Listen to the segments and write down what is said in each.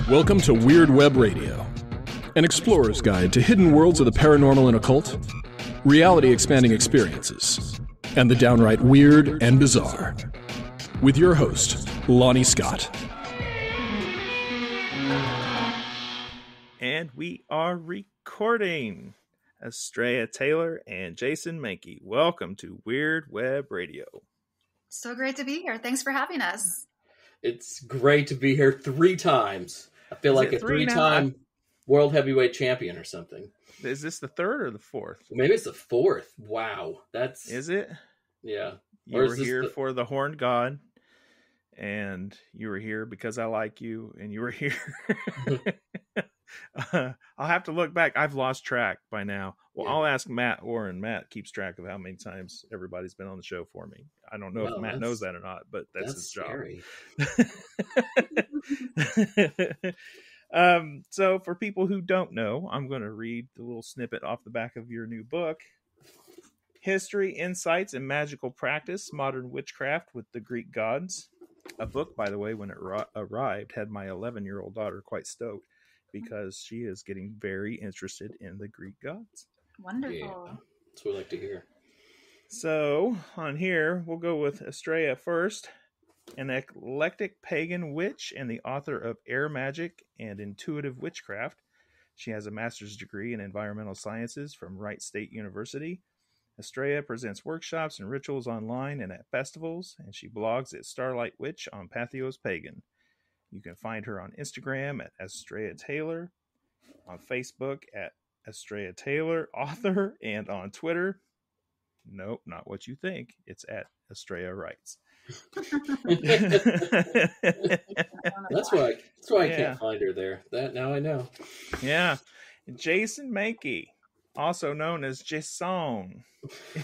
Welcome to Weird Web Radio, an explorer's guide to hidden worlds of the paranormal and occult, reality-expanding experiences, and the downright weird and bizarre. With your host, Lonnie Scott. And we are recording. Astrea Taylor and Jason Mankey. Welcome to Weird Web Radio. So great to be here. Thanks for having us. It's great to be here 3 times. I feel like a 3-time world heavyweight champion or something. Is this the 3rd or the 4th? Maybe it's the 4th. Wow. Is it? Yeah. You were here for the Horned God, and you were here because I like you, and you were here. I'll have to look back. I've lost track by now. Well, yeah. I'll ask Matt Warren. Matt keeps track of how many times everybody's been on the show for me. I don't know if Matt knows that or not, but that's his scary. job. So for people who don't know, I'm going to read the little snippet off the back of your new book. History, Insights, and Magical Practice, Modern Witchcraft with the Greek Gods. A book, by the way, when it arrived, had my 11-year-old daughter quite stoked, because she is getting very interested in the Greek gods. Wonderful. Yeah, that's what I like to hear. So, on here, we'll go with Astrea first, an eclectic pagan witch and the author of Air Magick and Intuitive Witchcraft. She has a master's degree in environmental sciences from Wright State University. Astrea presents workshops and rituals online and at festivals, and she blogs at Starlight Witch on Patheos Pagan. You can find her on Instagram at Astrea Taylor, on Facebook at Astrea Taylor Author, and on Twitter. Nope, not what you think. It's at Astrea Writes. That's why I can't find her there. That now I know. Yeah. Jason Mankey, also known as Jason,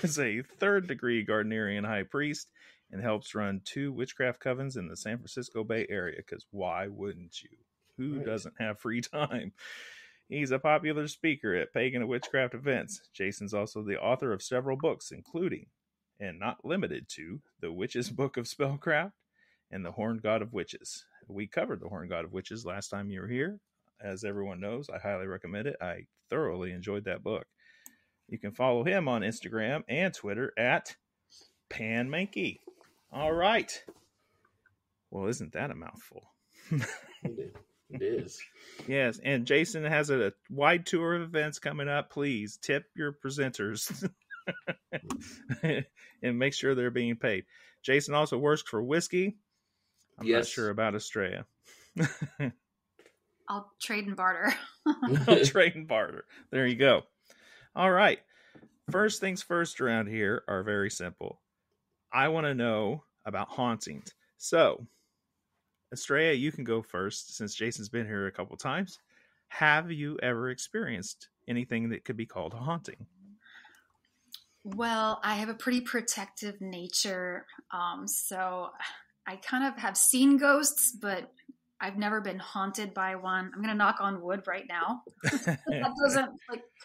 is a 3rd-degree Gardnerian high priest and helps run 2 witchcraft covens in the San Francisco Bay Area, because why wouldn't you? Who doesn't have free time? He's a popular speaker at pagan and witchcraft events. Jason's also the author of several books, including, and not limited to, The Witch's Book of Spellcraft and The Horned God of Witches. We covered The Horned God of Witches last time you were here. As everyone knows, I highly recommend it. I thoroughly enjoyed that book. You can follow him on Instagram and Twitter at PanMankey. All right. Well, isn't that a mouthful? It is. Yes, and Jason has a wide tour of events coming up. Please tip your presenters and make sure they're being paid. Jason also works for whiskey. I'm not sure about Astrea. I'll trade and barter. I'll trade and barter. There you go. All right. First things first around here are very simple. I want to know about hauntings. So, Astrea, you can go first since Jason's been here a couple times. Have you ever experienced anything that could be called a haunting? Well, I have a pretty protective nature, so I kind of have seen ghosts, but I've never been haunted by one. I'm going to knock on wood right now. That doesn't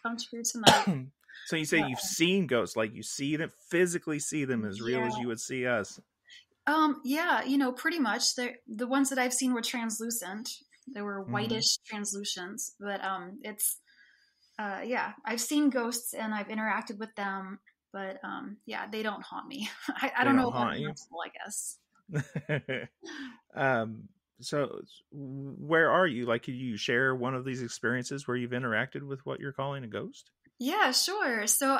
come true tonight. So you say you've seen ghosts, like you see them, physically see them as real as you would see us. Yeah, pretty much. The ones that I've seen were translucent. They were whitish translucents, but I've seen ghosts and I've interacted with them, but they don't haunt me. I don't know if I'm possible, I guess. So where are you? Like, could you share one of these experiences where you've interacted with what you're calling a ghost? Yeah, sure. So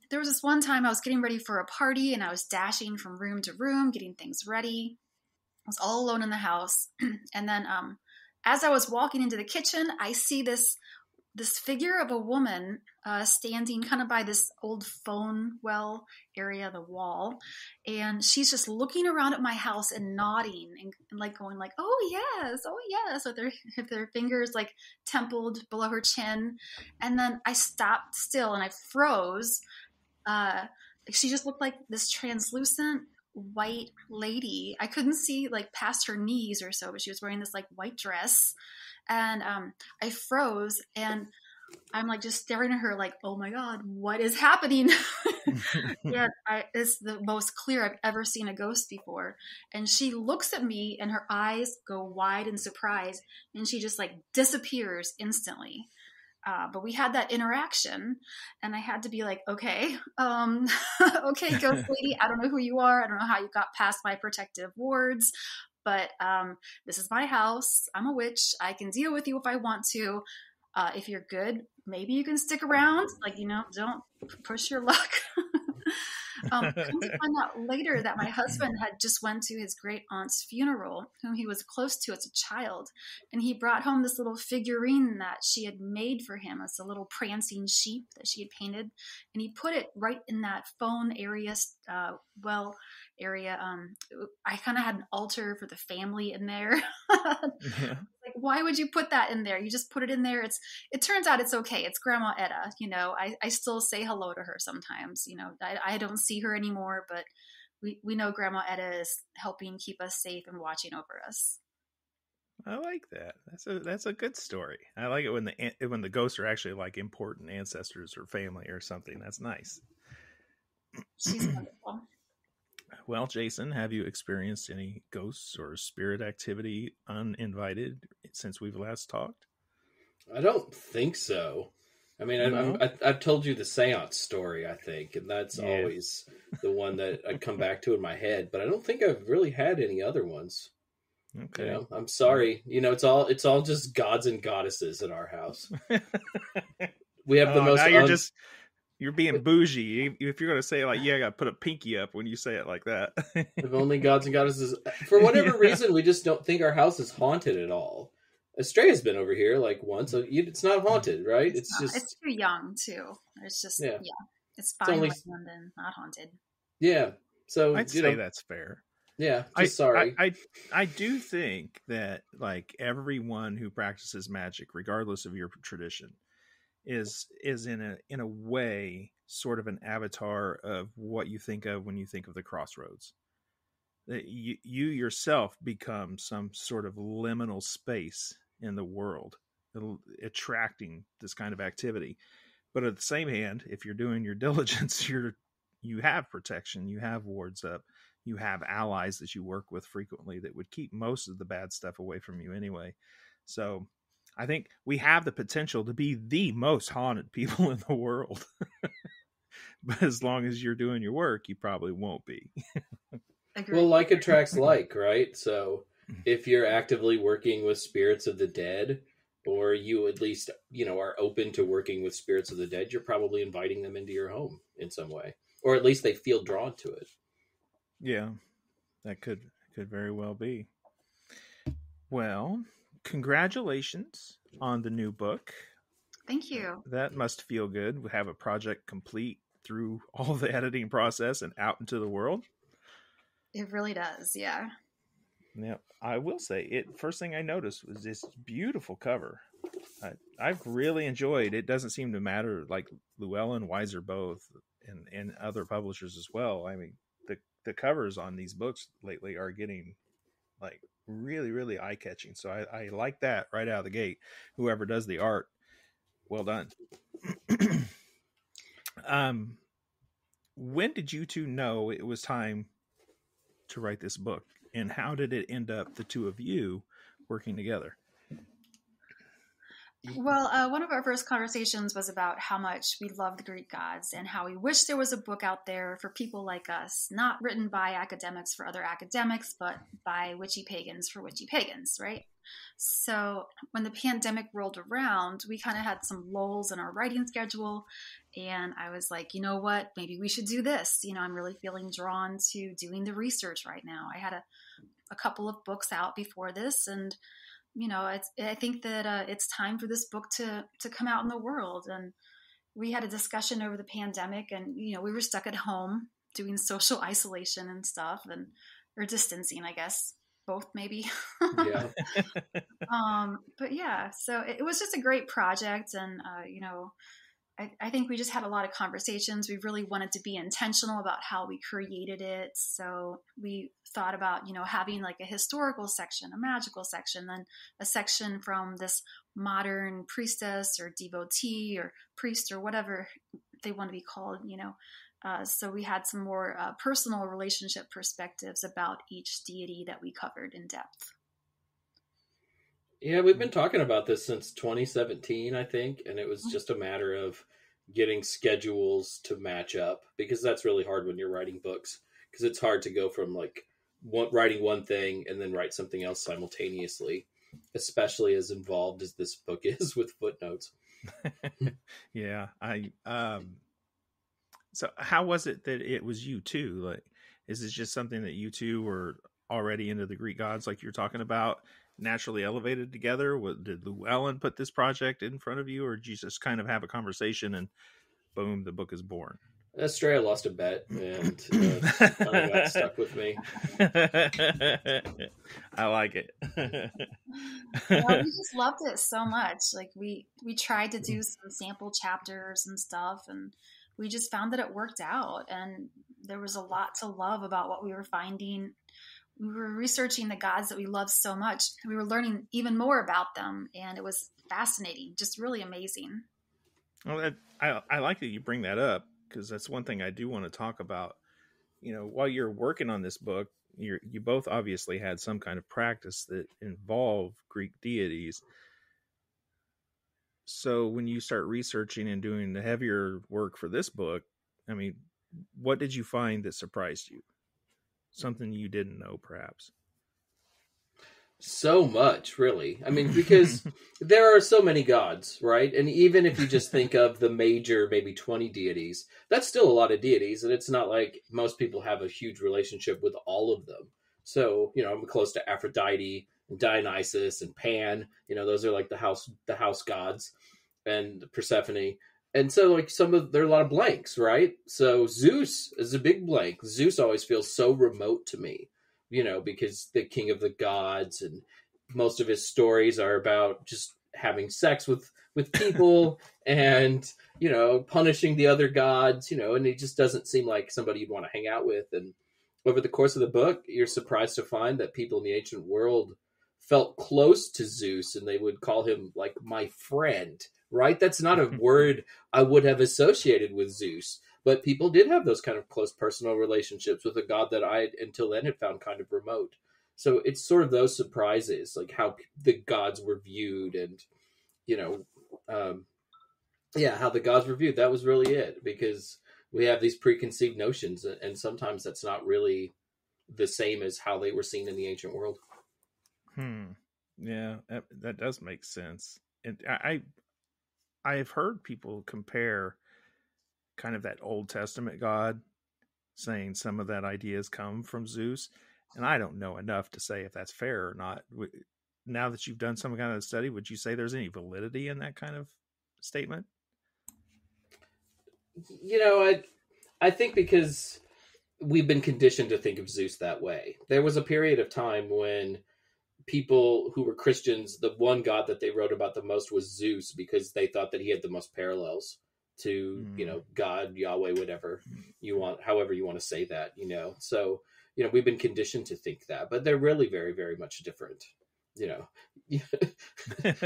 there was this one time I was getting ready for a party and I was dashing from room to room, getting things ready. I was all alone in the house. And then as I was walking into the kitchen, I see this figure of a woman standing kind of by this old phone well area, the wall. And she's just looking around at my house and nodding and like going like, oh yes, with their fingers like templed below her chin. And then I stopped still and I froze. She just looked like this translucent white lady. I couldn't see like past her knees or so, but she was wearing this like white dress. And I froze, and I'm like just staring at her like, oh my God, what is happening? Yeah, it's the most clear I've ever seen a ghost before. And she looks at me and her eyes go wide in surprise, and she just like disappears instantly. But we had that interaction, and I had to be like, okay, okay, ghost lady, I don't know who you are. I don't know how you got past my protective wards, but this is my house. I'm a witch. I can deal with you if I want to. If you're good, maybe you can stick around. Like, don't push your luck. Come to find out later that my husband had just went to his great aunt's funeral, whom he was close to as a child, and he brought home this little figurine that she had made for him. It's a little prancing sheep that she had painted, and he put it right in that phone area, area. I kind of had an altar for the family in there. Yeah. Like, why would you put that in there? You just put it in there. It turns out it's okay. It's Grandma Etta. I still say hello to her sometimes. I don't see her anymore, but we know Grandma Etta is helping keep us safe and watching over us. I like that. That's a good story. I like it when the ghosts are actually like important ancestors or family or something. That's nice. She's wonderful. Well, Jason, have you experienced any ghosts or spirit activity uninvited since we've last talked? I don't think so. I mean, I've told you the seance story, I think, and that's always the one that I come back to in my head. But I don't think I've really had any other ones. Okay, I'm sorry. It's all just gods and goddesses in our house. We have the most. You're being bougie. If you're going to say it like, I got to put a pinky up when you say it like that. If only gods and goddesses. For whatever reason, we just don't think our house is haunted at all. Astrea's been over here like once. So it's not haunted, right? It's too young too. It's just, it's fine. London, not haunted. Yeah. So I'd say that's fair. Yeah. Sorry. I do think that like everyone who practices magic, regardless of your tradition, is in a way sort of an avatar of what you think of when you think of the crossroads. That you yourself become some sort of liminal space in the world, attracting this kind of activity. But at the same hand, if you're doing your diligence, you have protection, you have wards up, you have allies that you work with frequently that would keep most of the bad stuff away from you anyway. So I think we have the potential to be the most haunted people in the world. But as long as you're doing your work, you probably won't be. Well, like attracts like, right? So if you're actively working with spirits of the dead, or you at least, are open to working with spirits of the dead, you're probably inviting them into your home in some way. Or at least they feel drawn to it. Yeah, that could very well be. Well, congratulations on the new book. Thank you. That must feel good. We have a project complete through all the editing process and out into the world. It really does, yeah. Yeah, I will say first thing I noticed was this beautiful cover. I've really enjoyed. It doesn't seem to matter, like Llewellyn, Weiser both, and other publishers as well. I mean, the covers on these books lately are getting like really, really eye-catching. So I like that right out of the gate. Whoever does the art, well done. When did you two know it was time to write this book, and how did it end up the two of you working together? Well, one of our first conversations was about how much we love the Greek gods and how we wish there was a book out there for people like us, not written by academics for other academics, but by witchy pagans for witchy pagans, right? So when the pandemic rolled around, we kind of had some lulls in our writing schedule, and I was like, you know what, maybe we should do this. I'm really feeling drawn to doing the research right now. I had a couple of books out before this, and I think that it's time for this book to come out in the world. And we had a discussion over the pandemic, and we were stuck at home doing social isolation and stuff, or distancing, I guess, both maybe. Yeah. But yeah, so it was just a great project, and I think we just had a lot of conversations. We really wanted to be intentional about how we created it. So we thought about, having like a historical section, a magical section, then a section from this modern priestess or devotee or priest or whatever they want to be called, So we had some more personal relationship perspectives about each deity that we covered in depth. Yeah, we've been talking about this since 2017, I think, and it was just a matter of getting schedules to match up, because that's really hard when you're writing books, because it's hard to go from like writing one thing and then write something else simultaneously, especially as involved as this book is with footnotes. Yeah, so how was it that it was you two? Like, is it just something that you two were already into the Greek gods, like you're talking about, naturally elevated together? Did Llewellyn put this project in front of you, or did you just kind of have a conversation and boom, the book is born? Astrea lost a bet and kind of got stuck with me. I like it. We just loved it so much. Like we tried to do some sample chapters and stuff, and we just found that it worked out, and there was a lot to love about what we were finding. We were researching the gods that we love so much. We were learning even more about them, and it was fascinating, just really amazing. Well, I like that you bring that up, because that's one thing I do want to talk about. While you're working on this book, you both obviously had some kind of practice that involved Greek deities. So when you start researching and doing the heavier work for this book, I mean, what did you find that surprised you? Something you didn't know, perhaps? So much, really. I mean, because there are so many gods, right? And even if you just think of the major, maybe 20 deities, that's still a lot of deities. And it's not like most people have a huge relationship with all of them. So, I'm close to Aphrodite and Dionysus and Pan. Those are like the house gods, and Persephone. And so, like, there are a lot of blanks, right? So Zeus is a big blank. Zeus always feels so remote to me, because the king of the gods, and most of his stories are about just having sex with people and, punishing the other gods, and he just doesn't seem like somebody you'd want to hang out with. And over the course of the book, you're surprised to find that people in the ancient world felt close to Zeus, and they would call him like my friend. Right? That's not a word I would have associated with Zeus, but people did have those kind of close personal relationships with a god that I, until then, had found kind of remote. So it's sort of those surprises, like how the gods were viewed, and, how the gods were viewed. That was really it, because we have these preconceived notions, and sometimes that's not really the same as how they were seen in the ancient world. Yeah, that does make sense. And I've heard people compare kind of that Old Testament God, saying some of that ideas come from Zeus. And I don't know enough to say if that's fair or not. Now that you've done some kind of study, would you say there's any validity in that kind of statement? I think because we've been conditioned to think of Zeus that way. There was a period of time when people who were Christians, the one god that they wrote about the most was Zeus, because they thought that he had the most parallels to, God, Yahweh, whatever you want, however you want to say that, So, we've been conditioned to think that, but they're really very, very much different.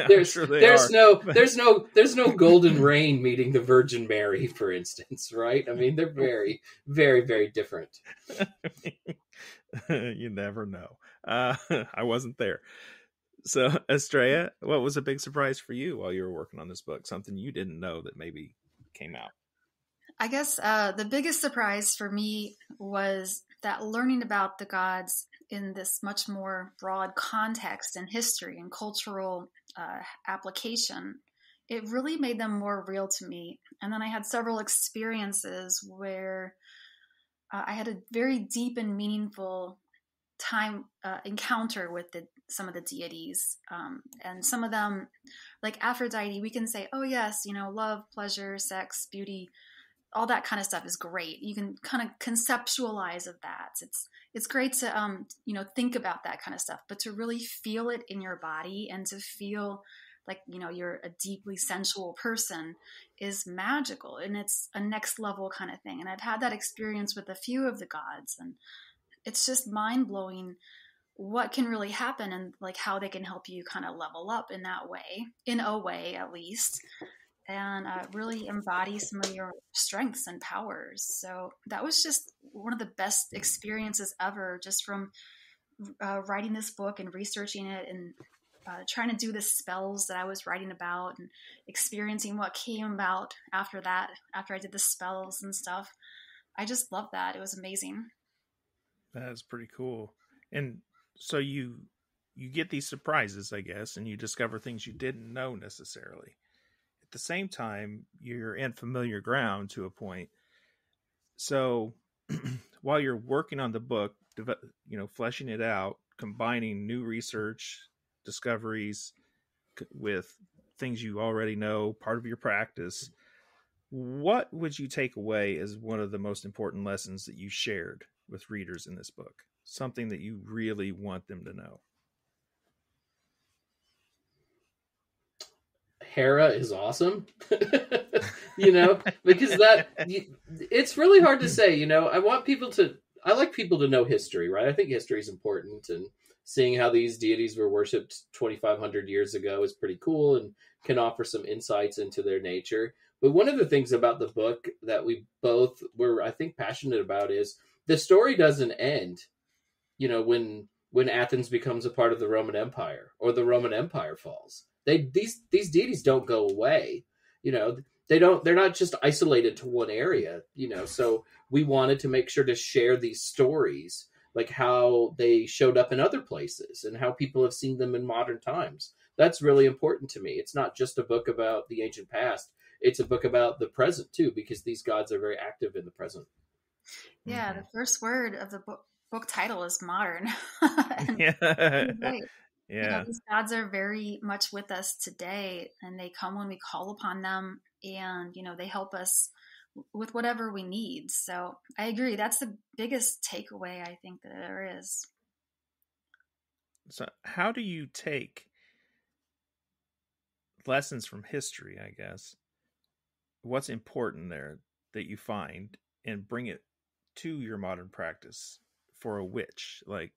There's no golden rain meeting the Virgin Mary, for instance, right? I mean, they're very, very, very different. You never know. I wasn't there. So, Astrea, what was a big surprise for you while you were working on this book? Something you didn't know that maybe came out? I guess the biggest surprise for me was that learning about the gods in this much more broad context and history and cultural application, it really made them more real to me. And then I had several experiences where I had a very deep and meaningful time encounter with some of the deities, and some of them, like Aphrodite, we can say, oh yes, love, pleasure, sex, beauty, all that kind of stuff is great. You can kind of conceptualize of that. It's great to think about that kind of stuff, but to really feel it in your body and to feel like, you're a deeply sensual person, is magical, and it's a next level kind of thing. And I've had that experience with a few of the gods, and it's just mind blowing what can really happen, and like how they can help you kind of level up in that way, in a way at least, and really embody some of your strengths and powers. So that was just one of the best experiences ever, just from writing this book and researching it, and trying to do the spells that I was writing about, and experiencing what came about after that, after I did the spells and stuff. I just love that. It was amazing. That's pretty cool. And so you get these surprises, I guess, and you discover things you didn't know necessarily. At the same time, you're in familiar ground to a point. So while you're working on the book, fleshing it out, combining new research, discoveries with things you already know, part of your practice, what would you take away as one of the most important lessons that you shared with readers in this book? Something that you really want them to know? Hera is awesome. Because it's really hard to say. I like people to know history, right? I think history is important, and seeing how these deities were worshipped 2,500 years ago is pretty cool and can offer some insights into their nature. But one of the things about the book that we both were, I think, passionate about is the story doesn't end, when Athens becomes a part of the Roman Empire or the Roman Empire falls. These deities don't go away. They're not just isolated to one area, so we wanted to make sure to share these stories, like how they showed up in other places and how people have seen them in modern times. That's really important to me. It's not just a book about the ancient past. It's a book about the present too, because these gods are very active in the present. Yeah. Mm-hmm. The first word of the book title is modern. Yeah. Right. Yeah. These gods are very much with us today, and they come when we call upon them, and, they help us with whatever we need. So I agree. That's the biggest takeaway I think that there is. So how do you take lessons from history, I guess, what's important there that you find, and bring it to your modern practice for a witch? Like,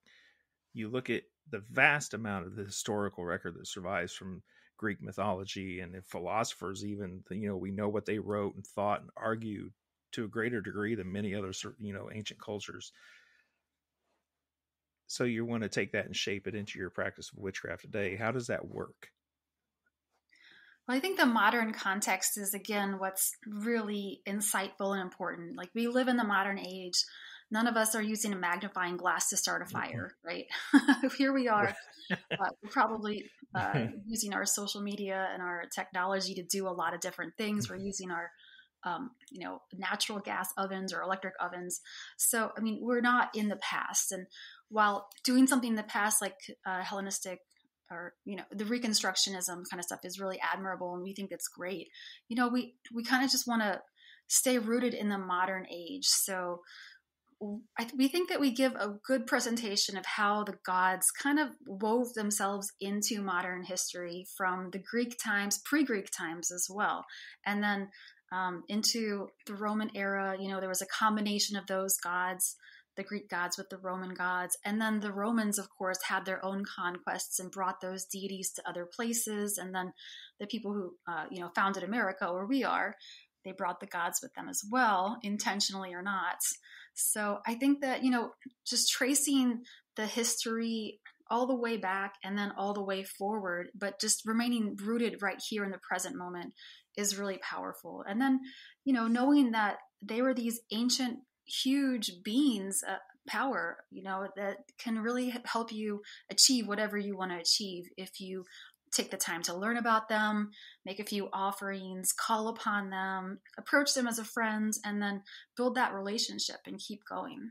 you look at the vast amount of the historical record that survives from Greek mythology, and the philosophers, even, we know what they wrote and thought and argued to a greater degree than many other, ancient cultures. So you want to take that and shape it into your practice of witchcraft today. How does that work? Well, I think the modern context is, again, what's really insightful and important. Like, we live in the modern age. None of us are using a magnifying glass to start a fire, right? Here we are. We're probably using our social media and our technology to do a lot of different things. We're using our, natural gas ovens or electric ovens. So, we're not in the past. And while doing something in the past, like Hellenistic, or, the Reconstructionism kind of stuff is really admirable, and we think it's great. We kind of just want to stay rooted in the modern age. So we think that we give a good presentation of how the gods kind of wove themselves into modern history from the Greek times, pre-Greek times as well. And then into the Roman era, there was a combination of those gods, the Greek gods with the Roman gods. And then the Romans, of course, had their own conquests and brought those deities to other places. And then the people who, founded America, where we are, they brought the gods with them as well, intentionally or not. So I think that, just tracing the history all the way back and then all the way forward, but just remaining rooted right here in the present moment is really powerful. And then, knowing that they were these ancient, huge beings, power, that can really help you achieve whatever you want to achieve if you take the time to learn about them, make a few offerings, call upon them, approach them as a friend, and then build that relationship and keep going.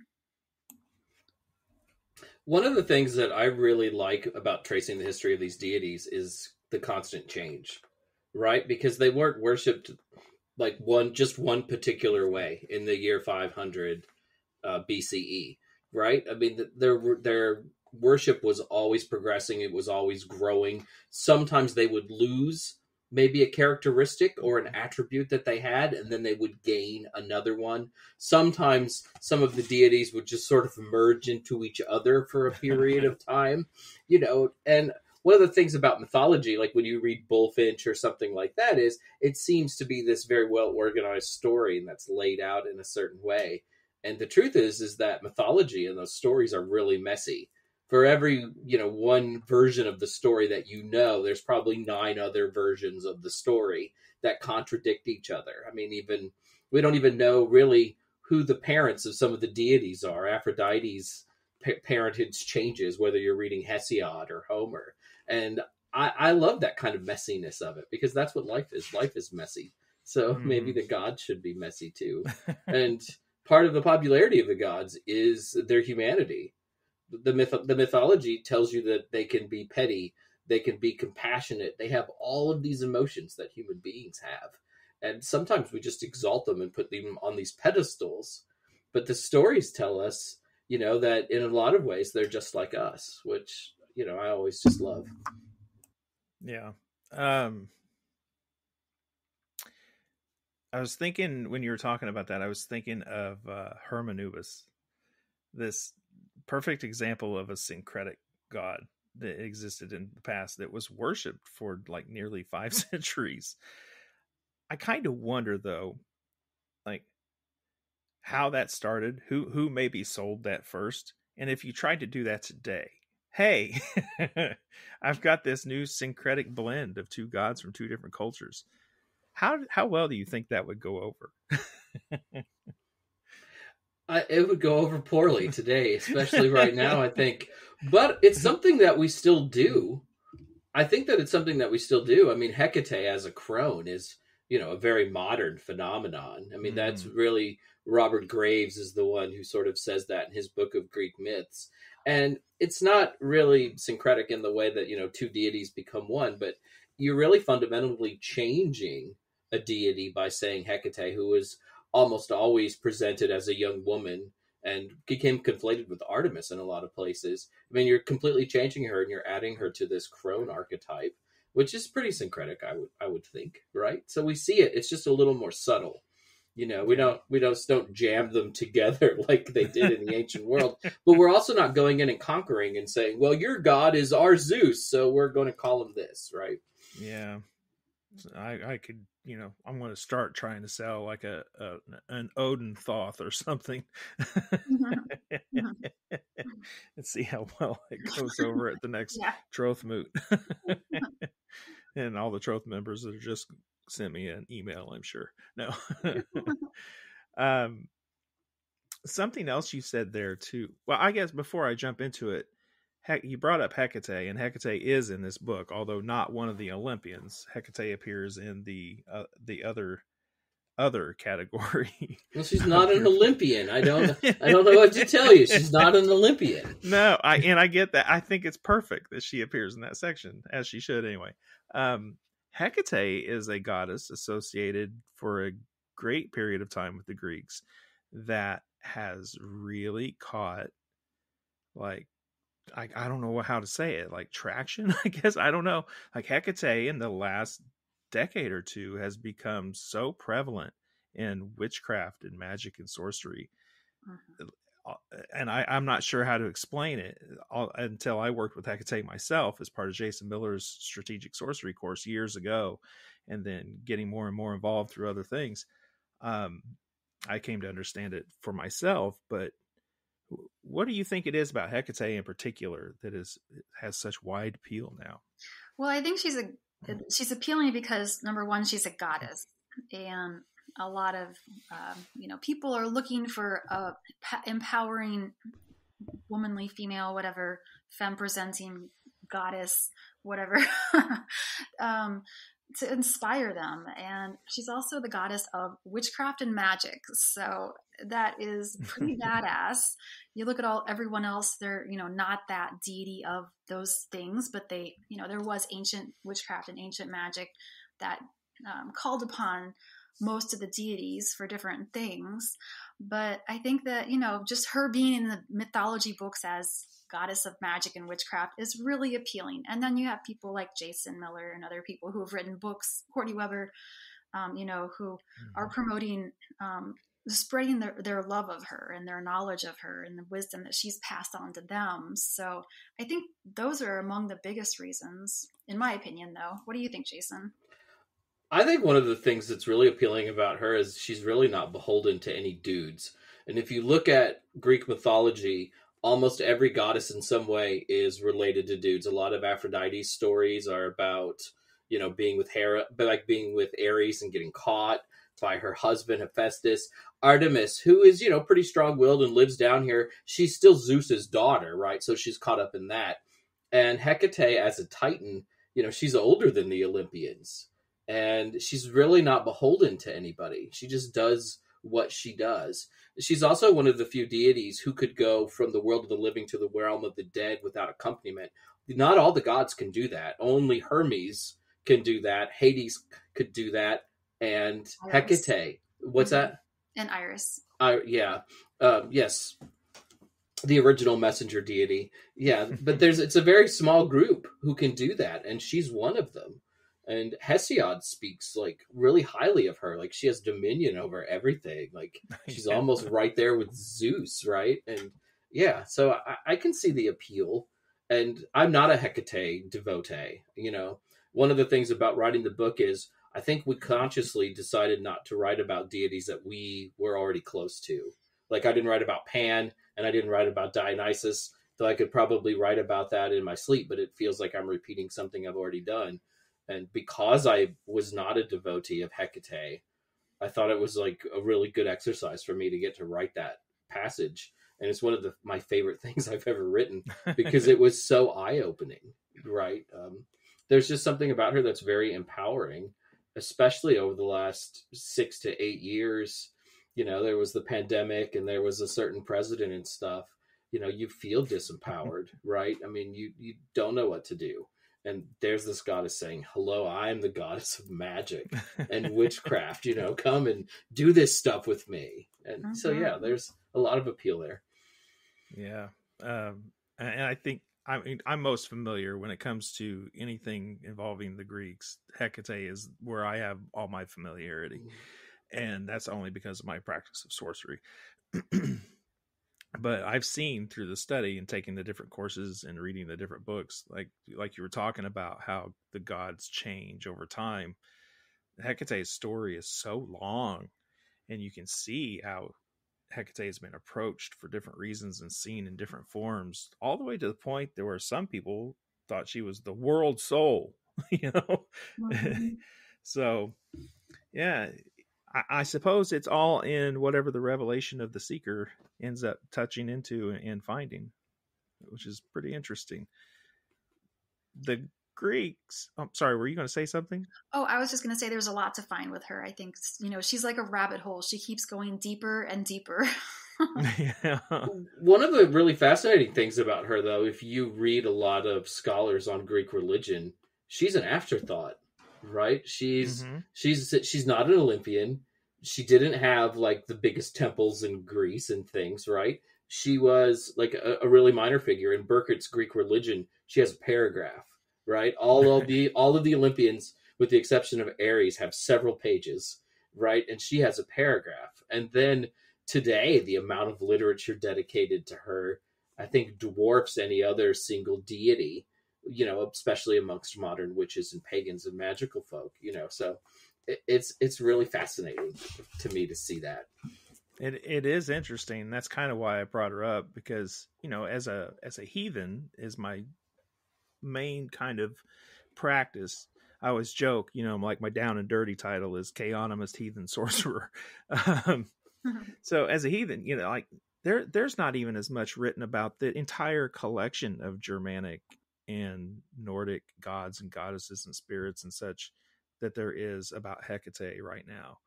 One of the things that I really like about tracing the history of these deities is the constant change, right? Because they weren't worshipped like one particular way in the year 500 BCE, right? They're worship was always progressing. It was always growing. Sometimes they would lose maybe a characteristic or an attribute that they had, and then they would gain another one. Sometimes some of the deities would just sort of merge into each other for a period of time, and one of the things about mythology, like when you read Bullfinch or something like that, is it seems to be this very well organized story, and that's laid out in a certain way. And the truth is that mythology and those stories are really messy. For every, one version of the story that there's probably 9 other versions of the story that contradict each other. I mean, we don't even know really who the parents of some of the deities are. Aphrodite's parentage changes, whether you're reading Hesiod or Homer. And I love that kind of messiness of it, because that's what life is. Life is messy. So maybe the gods should be messy too. And part of the popularity of the gods is their humanity. The mythology tells you that they can be petty, they can be compassionate, they have all of these emotions that human beings have. And sometimes we just exalt them and put them on these pedestals. But the stories tell us, that in a lot of ways they're just like us, which, I always just love. Yeah. I was thinking, when you were talking about that, I was thinking of Hermanubis, this perfect example of a syncretic god that existed in the past that was worshipped for like nearly 5 centuries. I kind of wonder though, like how that started, who maybe sold that first. And if you tried to do that today, hey, I've got this new syncretic blend of 2 gods from 2 different cultures. How well do you think that would go over? It would go over poorly today, especially right now, I think. But it's something that we still do. I think that it's something that we still do. I mean, Hecate as a crone is, a very modern phenomenon. I mean, that's really, Robert Graves is the one who sort of says that in his book of Greek myths. And it's not really syncretic in the way that, 2 deities become one, but you're really fundamentally changing a deity by saying Hecate, who is almost always presented as a young woman and became conflated with Artemis in a lot of places. I mean, you're completely changing her and you're adding her to this crone archetype, which is pretty syncretic, I would think, right? So we see it. It's just a little more subtle. We don't jam them together like they did in the ancient world. But we're also not going in and conquering and saying, well, your god is our Zeus, so we're going to call him this, right? Yeah. I could, I'm going to start trying to sell like an Odin Thoth or something. And see how well it goes over at the next Troth Moot. And all the Troth members that are just sent me an email, I'm sure. No. Something else you said there too. Well, I guess before I jump into it, you brought up Hecate, and Hecate is in this book, although not one of the Olympians. Hecate appears in the other category. Well, she's not an Olympian. I don't know what to tell you. She's not an Olympian. No, I get that. I think it's perfect that she appears in that section, as she should anyway. Hecate is a goddess associated for a great period of time with the Greeks that has really caught, like, I don't know how to say it, like traction, I guess. I don't know. Like Hecate in the last decade or 2 has become so prevalent in witchcraft and magic and sorcery. And I'm not sure how to explain it until I worked with Hecate myself as part of Jason Miller's strategic sorcery course years ago, and then getting more and more involved through other things. I came to understand it for myself, but what do you think it is about Hecate in particular that has such wide appeal now? Well, I think she's appealing because, number one, she's a goddess, and a lot of people are looking for a empowering, womanly, female, whatever, femme presenting goddess, whatever, to inspire them. And she's also the goddess of witchcraft and magic, so that is pretty badass. You look at everyone else, they're not that deity of those things, but they there was ancient witchcraft and ancient magic that called upon most of the deities for different things. But I think that just her being in the mythology books as goddess of magic and witchcraft is really appealing. And then you have people like Jason Miller and other people who have written books, Courtney Weber, who are promoting, spreading their love of her and their knowledge of her and the wisdom that she's passed on to them. So I think those are among the biggest reasons, in my opinion, though. What do you think, Jason? I think one of the things that's really appealing about her is she's really not beholden to any dudes. And if you look at Greek mythology, almost every goddess in some way is related to dudes. A lot of Aphrodite's stories are about, being with Hera, but like being with Ares and getting caught by her husband Hephaestus. Artemis, who is, pretty strong-willed and lives down here, she's still Zeus's daughter, right? So she's caught up in that. And Hecate as a Titan, she's older than the Olympians. And she's really not beholden to anybody. She just does what she does. She's also one of the few deities who could go from the world of the living to the realm of the dead without accompaniment. Not all the gods can do that. Only Hermes can do that. Hades could do that. And Iris. Hecate. What's that? And Iris. Yes. The original messenger deity. Yeah, but it's a very small group who can do that. And she's one of them. And Hesiod speaks like really highly of her. Like she has dominion over everything. Like she's almost right there with Zeus, right? And yeah, so I can see the appeal. And I'm not a Hecate devotee. One of the things about writing the book is I think we consciously decided not to write about deities that we were already close to. Like I didn't write about Pan and I didn't write about Dionysus, though I could probably write about that in my sleep, but it feels like I'm repeating something I've already done. And because I was not a devotee of Hecate, I thought it was like a really good exercise for me to get to write that passage. And it's one of my favorite things I've ever written because it was so eye-opening, right? There's just something about her that's very empowering, especially over the last 6 to 8 years. There was the pandemic and there was a certain president and stuff. You feel disempowered, right? I mean, you don't know what to do. And there's this goddess saying, hello, I'm the goddess of magic and witchcraft, come and do this stuff with me. And so, yeah, there's a lot of appeal there. Yeah. And I think, I'm most familiar when it comes to anything involving the Greeks. Hecate is where I have all my familiarity. And that's only because of my practice of sorcery. But I've seen through the study and taking the different courses and reading the different books, like you were talking about how the gods change over time. Hecate's story is so long, and you can see how Hecate has been approached for different reasons and seen in different forms, all the way to the point there were some people thought she was the world soul, Mm-hmm. So, yeah. I suppose it's all in whatever the revelation of the seeker ends up touching into and finding, which is pretty interesting. The Greeks, sorry, were you going to say something? Oh, I was just going to say there's a lot to find with her. I think, she's like a rabbit hole. She keeps going deeper and deeper. Yeah. One of the really fascinating things about her, though, if you read a lot of scholars on Greek religion, she's an afterthought. Right? She's not an Olympian. She didn't have like the biggest temples in Greece and things, right? She was like a really minor figure in Burkett's Greek religion. She has a paragraph, right? All of the Olympians, with the exception of Ares, have several pages, right? And she has a paragraph. And then today, the amount of literature dedicated to her, I think, dwarfs any other single deity. Especially amongst modern witches and pagans and magical folk, so it's really fascinating to me to see that. It is interesting. That's kind of why I brought her up, because, as a heathen is my main kind of practice. I always joke, like my down and dirty title is Chaonomist Heathen Sorcerer. So as a heathen, like there's not even as much written about the entire collection of Germanic and Nordic gods and goddesses and spirits and such that there is about Hecate right now.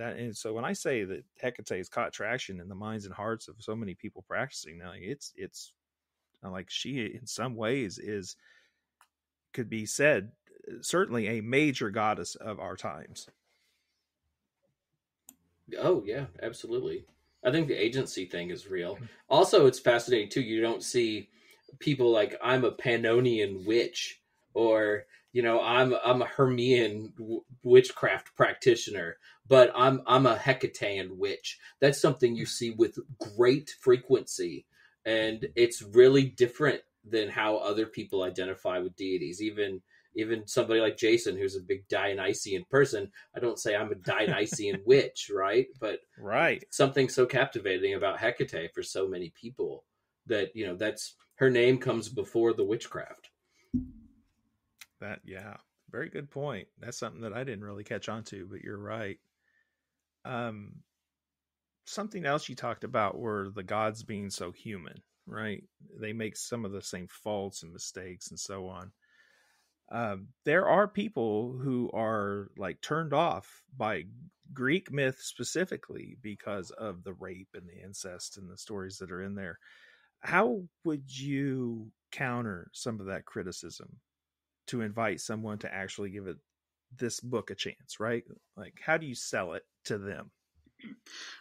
And so when I say that Hecate has caught traction in the minds and hearts of so many people practicing now, it's like she in some ways could be said certainly a major goddess of our times. Oh yeah, absolutely. I think the agency thing is real. Also, it's fascinating too. You don't see people like, I'm a Pannonian witch, or I'm a Hermean witchcraft practitioner, but I'm a Hecatean witch. That's something you see with great frequency, and it's really different than how other people identify with deities. Even somebody like Jason, who's a big Dionysian person, I don't say I'm a Dionysian witch, right? But right, something so captivating about Hecate for so many people that, that's her name comes before the witchcraft. Very good point. That's something that I didn't really catch on to, but you're right. Something else you talked about were the gods being so human, right? They make some of the same faults and mistakes and so on. There are people who are like turned off by Greek myth specifically because of the rape and the incest and the stories that are in there. How would you counter some of that criticism to invite someone to actually give this book a chance, right? Like, how do you sell it to them?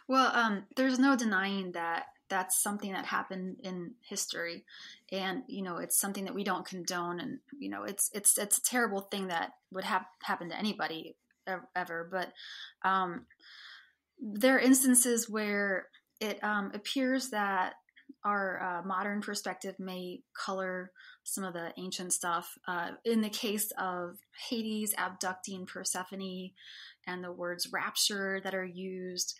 Well, there's no denying that that's something that happened in history, and it's something that we don't condone, and it's a terrible thing that would happen to anybody ever. But there are instances where it appears that our modern perspective may color some of the ancient stuff. In the case of Hades abducting Persephone and the words rapture that are used,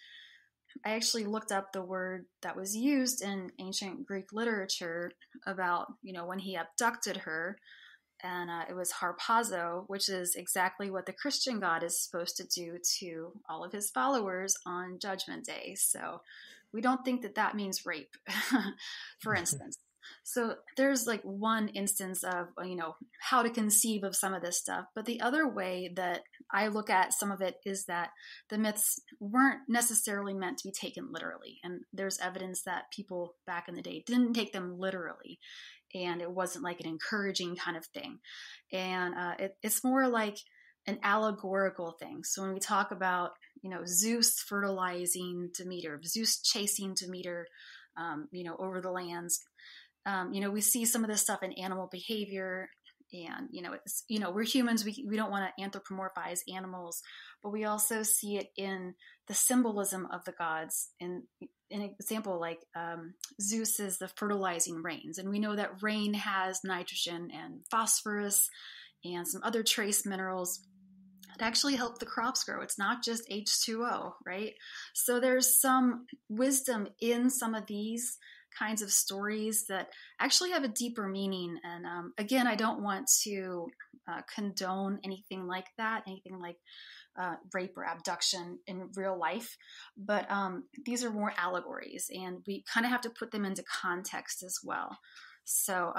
I actually looked up the word that was used in ancient Greek literature about, when he abducted her, and it was harpazo, which is exactly what the Christian God is supposed to do to all of his followers on Judgment Day. So we don't think that means rape, for instance. So there's like one instance of, how to conceive of some of this stuff. But the other way that I look at some of it is that the myths weren't necessarily meant to be taken literally. And there's evidence that people back in the day didn't take them literally. And it wasn't like an encouraging kind of thing. And it's more like an allegorical thing. So when we talk about, Zeus fertilizing Demeter, Zeus chasing Demeter, over the lands, we see some of this stuff in animal behavior, and, it's, we're humans. We don't want to anthropomorphize animals, but we also see it in the symbolism of the gods. In an example, like Zeus is the fertilizing rains, and we know that rain has nitrogen and phosphorus and some other trace minerals that actually help the crops grow. It's not just H2O, right? So there's some wisdom in some of these kinds of stories that actually have a deeper meaning. And again, I don't want to condone anything like that, anything like rape or abduction in real life. But these are more allegories, and we kind of have to put them into context as well. So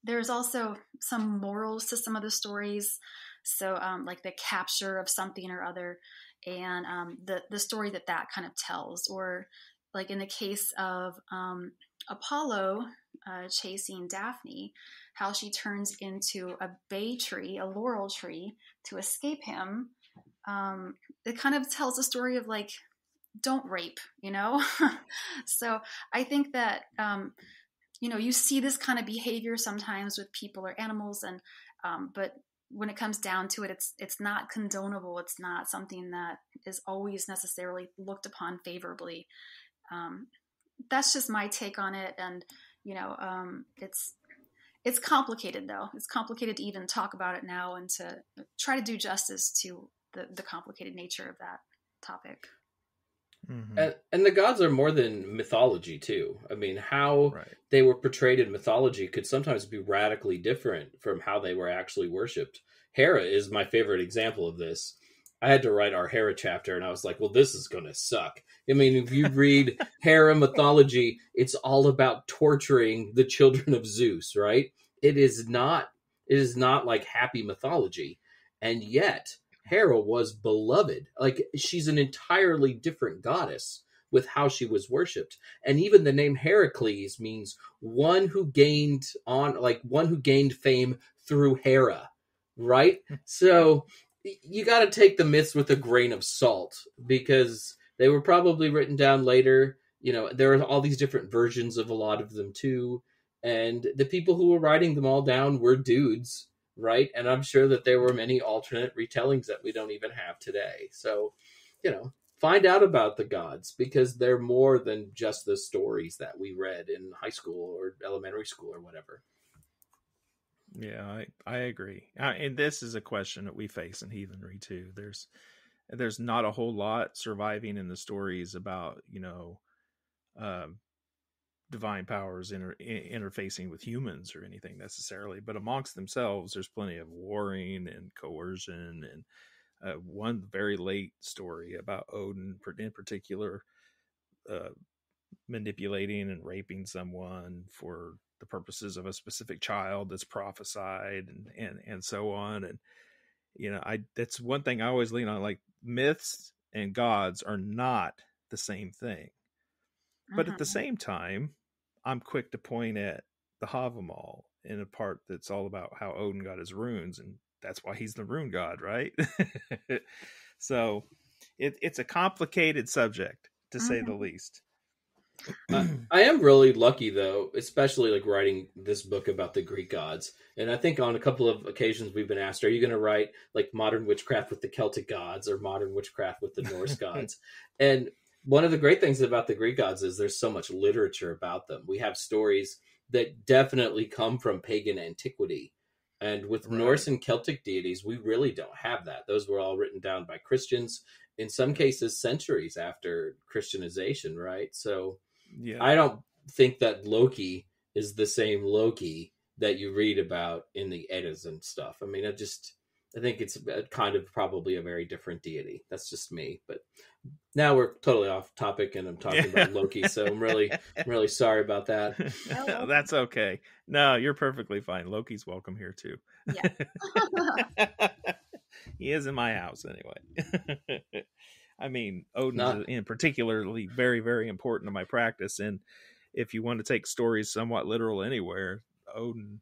there's also some morals to some of the stories. So like the capture of something or other, and the story that kind of tells, or like in the case of Apollo chasing Daphne, how she turns into a bay tree, a laurel tree, to escape him. It kind of tells a story of like, don't rape, So I think that, you see this kind of behavior sometimes with people or animals, and but when it comes down to it, it's not condonable. It's not something that is always necessarily looked upon favorably. That's just my take on it. And, it's complicated though. It's complicated to even talk about it now and to try to do justice to the complicated nature of that topic. Mm-hmm. And the gods are more than mythology too. I mean, how they were portrayed in mythology could sometimes be radically different from how they were actually worshipped. Hera is my favorite example of this. I had to write our Hera chapter, and I was like, well, this is going to suck. I mean, if you read Hera mythology, it's all about torturing the children of Zeus, right? It is not like happy mythology. And yet, Hera was beloved. Like, she's an entirely different goddess with how she was worshipped. And even the name Heracles means one who gained fame through Hera, right? So you got to take the myths with a grain of salt, because They were probably written down later. There are all these different versions of a lot of them too. And the people who were writing them all down were dudes, right? And I'm sure that there were many alternate retellings that we don't even have today. So, find out about the gods, because they're more than just the stories that we read in high school or elementary school or whatever. Yeah, I agree. And this is a question that we face in heathenry too. There's not a whole lot surviving in the stories about, divine powers interfacing with humans or anything necessarily, but amongst themselves, there's plenty of warring and coercion. And one very late story about Odin in particular, manipulating and raping someone for the purposes of a specific child that's prophesied, and so on. And that's one thing I always lean on, like, myths and gods are not the same thing. But at the same time, I'm quick to point at the Havamal in a part that's all about how Odin got his runes, and that's why he's the rune god, right? So it's a complicated subject, to say the least. I am really lucky, though, especially like writing this book about the Greek gods. And I think on a couple of occasions we've been asked, are you going to write like Modern Witchcraft with the Celtic gods or Modern Witchcraft with the Norse gods? And one of the great things about the Greek gods is there's so much literature about them. We have stories that definitely come from pagan antiquity. And with Norse and Celtic deities, we really don't have that. Those were all written down by Christians, in some cases centuries after Christianization, right? So I don't think that Loki is the same Loki that you read about in the Eddas and stuff. I mean, I think it's kind of probably a very different deity. That's just me. But now we're totally off topic, and I'm talking about Loki, so I'm really sorry about that. No, that's okay. No, you're perfectly fine. Loki's welcome here too. Yeah. He is in my house anyway. I mean, Odin in particularly very, very important to my practice. And if you want to take stories somewhat literal anywhere, Odin,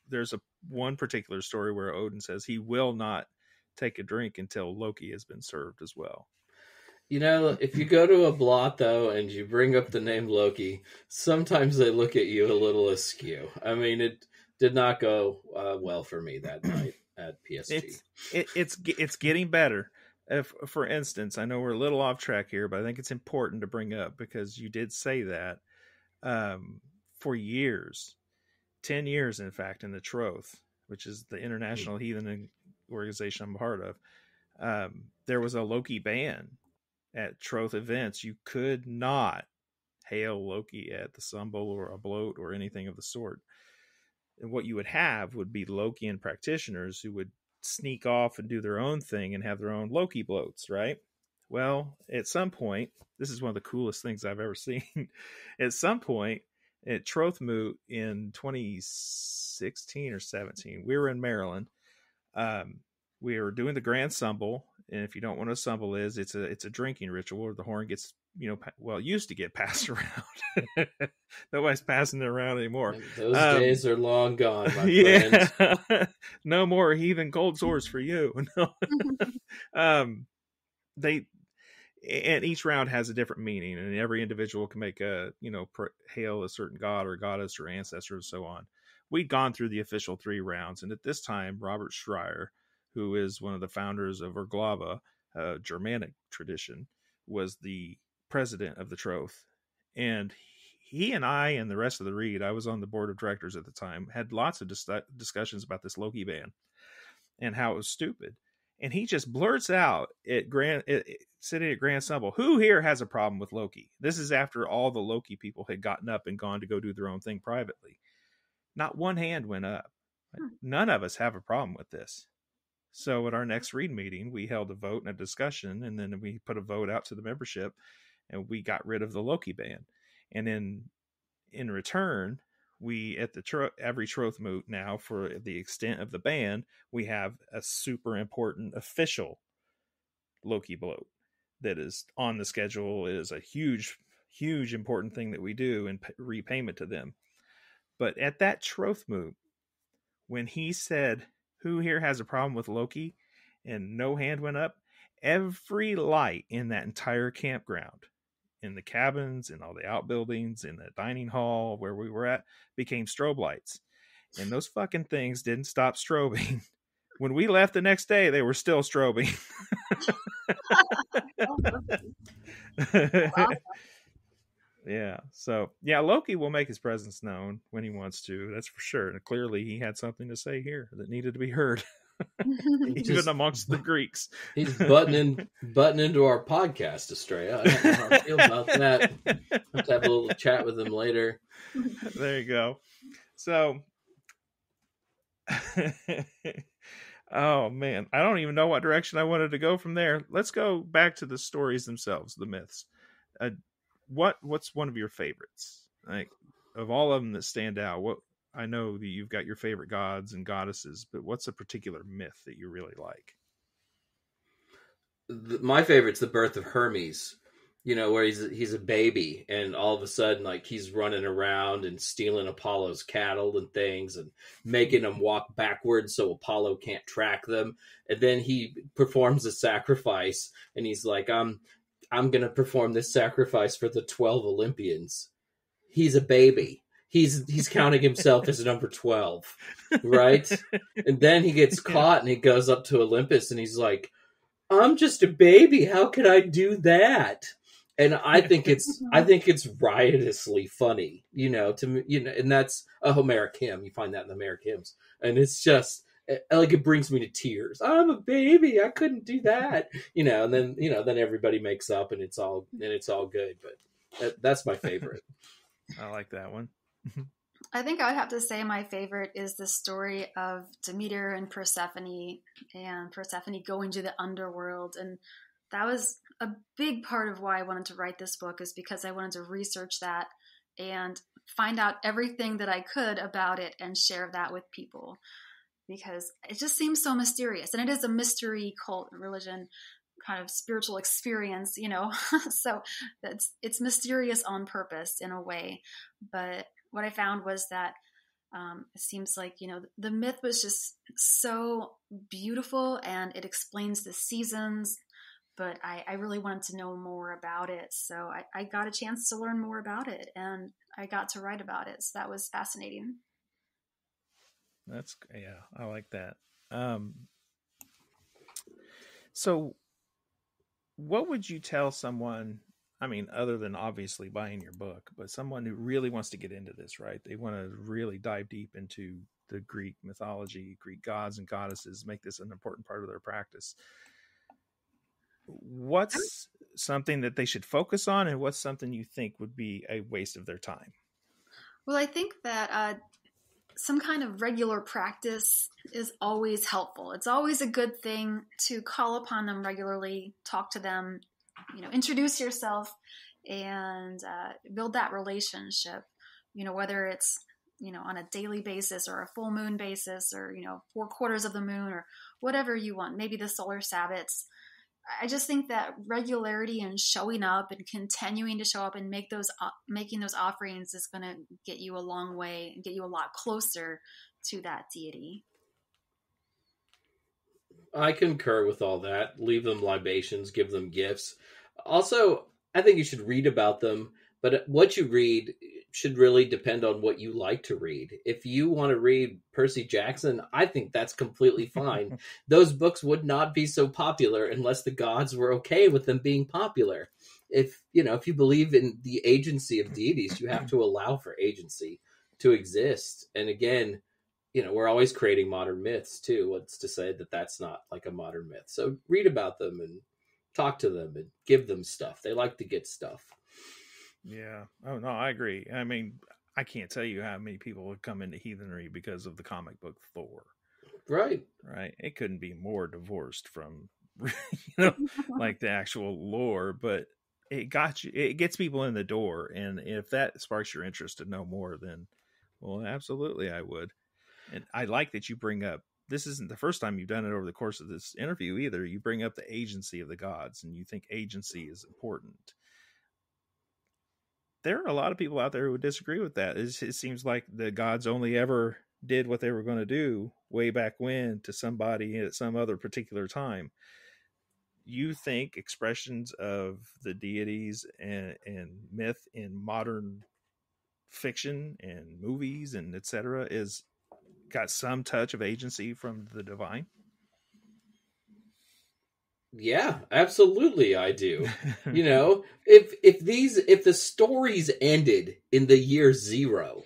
there's one particular story where Odin says he will not take a drink until Loki has been served as well. If you go to a blot, though, and you bring up the name Loki, sometimes they look at you a little askew. I mean, it did not go well for me that night at PSG. It's getting better. For instance, I know we're a little off track here, but I think it's important to bring up, because you did say that for years, 10 years, in fact, in the Troth, which is the international heathen organization I'm a part of, there was a Loki ban at Troth events. You could not hail Loki at the Sumbul or a bloat or anything of the sort. And what you would have would be Lokian practitioners who would sneak off and do their own thing and have their own Loki bloats, right? Well, at some point, this is one of the coolest things I've ever seen. At some point, at Troth Moot in 2016 or 17, we were in Maryland. We were doing the Grand Sumbul, and if you don't know what a Sumbul is, it's a drinking ritual where the horn gets, it used to get passed around. Nobody's passing it around anymore. Those days are long gone, my friend. No more heathen cold sores for you. And each round has a different meaning, and every individual can make hail a certain god or goddess or ancestor and so on. We'd gone through the official 3 rounds, and at this time, Robert Schreier, who is one of the founders of Urglava, a Germanic tradition, was the president of the Troth. And he and I and the rest of the Reed, I was on the board of directors at the time, had lots of discussions about this Loki ban and how it was stupid. And he just blurts out sitting at Grand Sumbul, who here has a problem with Loki? This is after all the Loki people had gotten up and gone to go do their own thing privately. Not one hand went up. None of us have a problem with this. So at our next Reed meeting, we held a vote and a discussion, and then we put a vote out to the membership, and we got rid of the Loki ban. And in return, we at every Troth Moot now, for the extent of the ban, we have a super important official Loki bloat that is on the schedule. It is a huge, huge important thing that we do in repayment to them. But at that Troth Moot, when he said, who here has a problem with Loki? And no hand went up. every light in that entire campground, in the cabins, in all the outbuildings, in the dining hall where we were at, became strobe lights. And those fucking things didn't stop strobing. When we left the next day, they were still strobing. Yeah. So, yeah, Loki will make his presence known when he wants to. That's for sure. And clearly he had something to say here that needed to be heard. Even amongst the Greeks. He's butting into our podcast, Astrea. I don't know how I feel about that. I'll have to have a little chat with him later. There you go. So, oh man, I don't even know what direction I wanted to go from there. Let's go back to the stories themselves, the myths. What's one of your favorites? Like, of all of them that stand out, what, I know that you've got your favorite gods and goddesses, but what's a particular myth that you really like? My favorite's the birth of Hermes. Where he's a baby, and all of a sudden, like, he's running around and stealing Apollo's cattle and things, and making them walk backwards so Apollo can't track them. And then he performs a sacrifice, and he's like, I'm going to perform this sacrifice for the 12 Olympians. He's a baby. He's counting himself as number 12, right? And then he gets caught, and he goes up to Olympus, and he's like, I'm just a baby. How can I do that? And I think it's riotously funny, and that's a Homeric hymn. You find that in the Homeric hymns, and it's just like, it brings me to tears. I'm a baby. I couldn't do that, and then everybody makes up, and it's all good. But that's my favorite. I like that one. I think I would have to say my favorite is the story of Demeter and Persephone going to the underworld. And that was a big part of why I wanted to write this book, is because I wanted to research that and find out everything that I could about it and share that with people, because it just seems so mysterious. And it is a mystery cult religion kind of spiritual experience, so it's mysterious on purpose in a way. But what I found was that it seems like, the myth was just so beautiful, and it explains the seasons, but I really wanted to know more about it. So I got a chance to learn more about it, and I got to write about it. So that was fascinating. I like that. So what would you tell someone, I mean, other than obviously buying your book, but someone who really wants to get into this, right? They want to really dive deep into the Greek mythology, Greek gods and goddesses, make this an important part of their practice. What's something that they should focus on, and what's something you think would be a waste of their time? Well, I think that some kind of regular practice is always helpful. It's always a good thing to call upon them regularly, talk to them, introduce yourself, and build that relationship, whether it's, on a daily basis or a full moon basis, or, 4 quarters of the moon, or whatever you want, maybe the solar Sabbats. I just think that regularity and showing up and continuing to show up and making those offerings is going to get you a long way and get you a lot closer to that deity. I concur with all that. Leave them libations, give them gifts. Also, I think you should read about them, but what you read should really depend on what you like to read. If you want to read Percy Jackson, I think that's completely fine. Those books would not be so popular unless the gods were okay with them being popular. If you believe in the agency of deities, you have to allow for agency to exist. And again, we're always creating modern myths too. What's to say that that's not like a modern myth? So read about them and talk to them and give them stuff. They like to get stuff. Yeah. Oh, no, I agree. I mean, I can't tell you how many people would come into heathenry because of the comic book Thor. Right. It couldn't be more divorced from, like the actual lore, but it gets people in the door. And if that sparks your interest to know more, then, well, absolutely I would. And I like that you bring up, this isn't the first time you've done it over the course of this interview either. You bring up the agency of the gods, and you think agency is important. There are a lot of people out there who would disagree with that. It seems like the gods only ever did what they were going to do way back when to somebody at some other particular time. you think expressions of the deities and myth in modern fiction and movies and etc. is got some touch of agency from the divine? Yeah, absolutely I do. You know, if the stories ended in the year 0,